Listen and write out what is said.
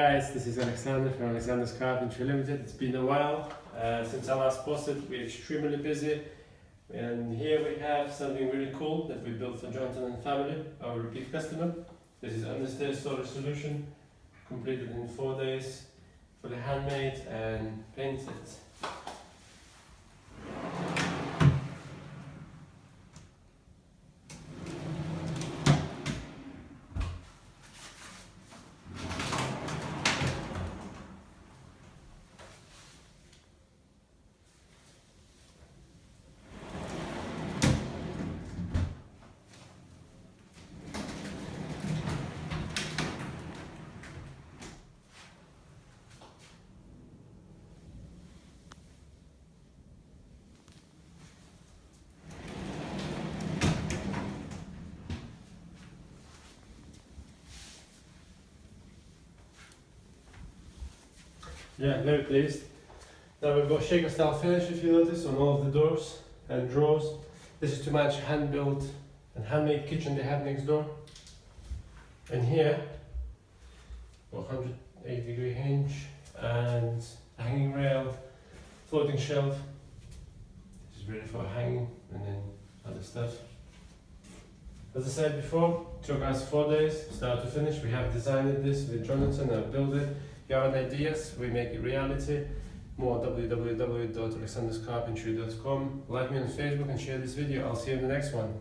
Guys, this is Alexander from Alexander's Carpentry Limited. It's been a while since I last posted. We're extremely busy, and here we have something really cool that we built for Jonathan and family, our repeat customer. This is understairs storage solution, completed in 4 days, fully handmade and painted. Yeah, very pleased. Now we've got shaker style finish, if you notice, on all of the doors and drawers. This is to match hand-built and handmade kitchen they have next door. And here, 180-degree hinge and a hanging rail, floating shelf. This is ready for hanging and then other stuff. As I said before, it took us 4 days, start to finish. We have designed this with Jonathan and built it. If you have any ideas, we make it reality. More www.alexanderscarpentry.com. Like me on Facebook and share this video. I'll see you in the next one.